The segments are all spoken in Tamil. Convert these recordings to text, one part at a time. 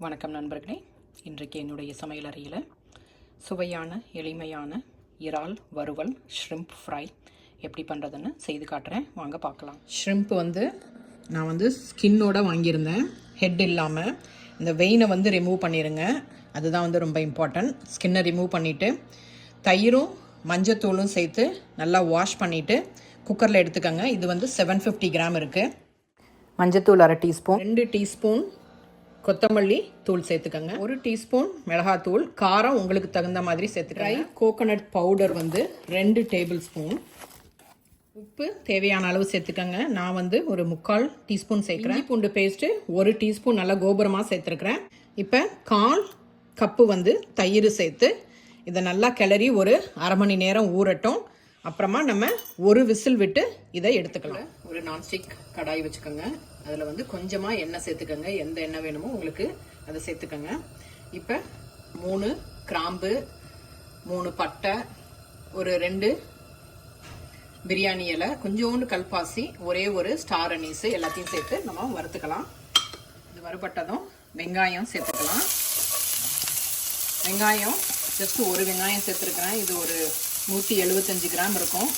வணக்கம் நண்பர்களே. இன்றைக்கு என்னுடைய சமையல் அறையில் சுவையான எளிமையான இறால் வறுவல் ஷ்ரிம்ப் ஃப்ரை எப்படி பண்ணுறதுன்னு செய்து காட்டுறேன். வாங்க பார்க்கலாம். ஷ்ரிம்ப் நான் ஸ்கின்னோட வாங்கியிருந்தேன், ஹெட் இல்லாமல். இந்த வெயினை ரிமூவ் பண்ணிடுங்க, அதுதான் ரொம்ப இம்பார்ட்டன்ட். ஸ்கின்னை ரிமூவ் பண்ணிவிட்டு தயிரும் மஞ்சத்தூளும் சேர்த்து நல்லா வாஷ் பண்ணிவிட்டு குக்கரில் எடுத்துக்கோங்க. இது 750 கிராம் இருக்குது. மஞ்சத்தூள் 1/2 டீஸ்பூன், 2 டீஸ்பூன் கொத்தமல்லி தூள் சேர்த்துக்கோங்க, 1 டீஸ்பூன் மிளகாத்தூள், காரம் உங்களுக்கு தகுந்த மாதிரி சேர்த்துக்கோங்க. கோகோனட் பவுடர் 2 டேபிள் ஸ்பூன், உப்பு தேவையான அளவு சேர்த்துக்கோங்க. நான் ஒரு 3/4 டீஸ்பூன் சேர்க்குறேன். இஞ்சி பூண்டு பேஸ்ட்டு 1 டீஸ்பூன் நல்லா கோபுரமாக சேர்த்துருக்குறேன். இப்போ 1/4 கப்பு தயிர் சேர்த்து இதை நல்லா கிளறி ஒரு அரை மணி நேரம் ஊறட்டும். அப்புறமா நம்ம ஒரு விசில் விட்டு இதை எடுத்துக்கலாம். ஒரு நான்ஸ்டிக் கடாய் வச்சுக்கோங்க. அதில் கொஞ்சமாக எண்ணெய் சேர்த்துக்கோங்க. எந்த எண்ணெய் வேணுமோ உங்களுக்கு அதை சேர்த்துக்கோங்க. இப்போ 3 கிராம்பு, 3 பட்டை, ஒரு 2 பிரியாணி இலை, கொஞ்சோண்டு கல்பாசி, ஒரே ஒரு ஸ்டார் அனீஸு எல்லாத்தையும் சேர்த்து நம்ம வறுத்துக்கலாம். இது வறுபட்டதும் வெங்காயம் சேர்த்துக்கலாம். வெங்காயம் ஜஸ்ட் ஒரு வெங்காயம் சேர்த்துருக்குறேன். இது ஒரு 175 கிராம் இருக்கும்.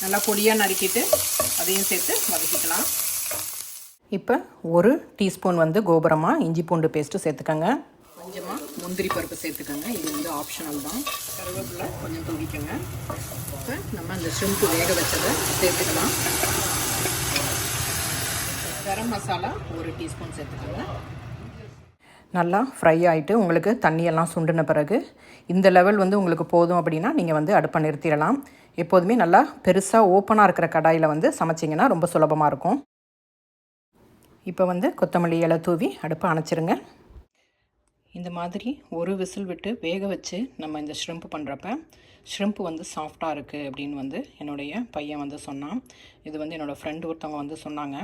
நல்லா பொடியாக நறுக்கிட்டு அதையும் சேர்த்து வதக்கிக்கலாம். இப்போ 1 டீஸ்பூன் கோபுரமாக இஞ்சி பூண்டு பேஸ்ட்டு சேர்த்துக்கோங்க. கொஞ்சமாக முந்திரி பருப்பு சேர்த்துக்கோங்க. இது ஆப்ஷனல் தான். கருவேப்பிலை கொஞ்சம் தூவிக்கோங்க. இப்போ நம்ம அந்த ஷ்ரிம்ப் வேக வச்சதை சேர்த்துக்கலாம். கரம் மசாலா 1 டீஸ்பூன் சேர்த்துக்கோங்க. நல்லா ஃப்ரை ஆகிட்டு உங்களுக்கு தண்ணியெல்லாம் சுண்டின பிறகு இந்த லெவல் உங்களுக்கு போதும் அப்படின்னா நீங்கள் அடுப்பை நிறுத்திடலாம். எப்போதுமே நல்லா பெருசாக ஓப்பனாக இருக்கிற கடாயில் சமைச்சிங்கன்னா ரொம்ப சுலபமாக இருக்கும். இப்போ கொத்தமல்லி இலை தூவி அடுப்பை அணைச்சிருங்க. இந்த மாதிரி ஒரு விசில் விட்டு வேக வச்சு நம்ம இந்த ஷ்ரிம்ப் பண்ணுறப்ப ஷ்ரிம்ப் சாஃப்டாக இருக்குது அப்படின்னு என்னுடைய பையன் சொன்னான். இது என்னோடய ஃப்ரெண்டு ஒருத்தவங்க சொன்னாங்க.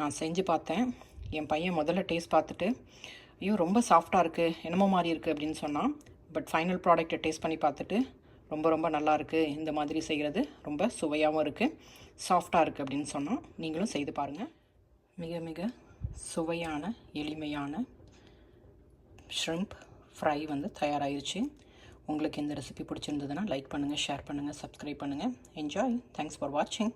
நான் செஞ்சு பார்த்தேன். என் பையன் முதல்ல டேஸ்ட் பார்த்துட்டு ஐயோ ரொம்ப சாஃப்டாக இருக்குது, என்னமோ மாதிரி இருக்குது அப்படின்னு சொன்னான். பட் ஃபைனல் ப்ராடக்ட்டை டேஸ்ட் பண்ணி பார்த்துட்டு ரொம்ப ரொம்ப நல்லா இருக்குது, இந்த மாதிரி செய்கிறது ரொம்ப சுவையாகவும் இருக்குது, சாஃப்டாக இருக்குது அப்படின்னு சொன்னோம். நீங்களும் செய்து பாருங்கள். மிக மிக சுவையான எளிமையான ஷ்ரிம்ப் ஃப்ரை தயாராகிருச்சு. உங்களுக்கு இந்த ரெசிபி பிடிச்சிருந்ததுன்னா லைக் பண்ணுங்கள், ஷேர் பண்ணுங்கள், சப்ஸ்கிரைப் பண்ணுங்கள். என்ஜாய். தேங்க்ஸ் ஃபார் வாட்சிங்.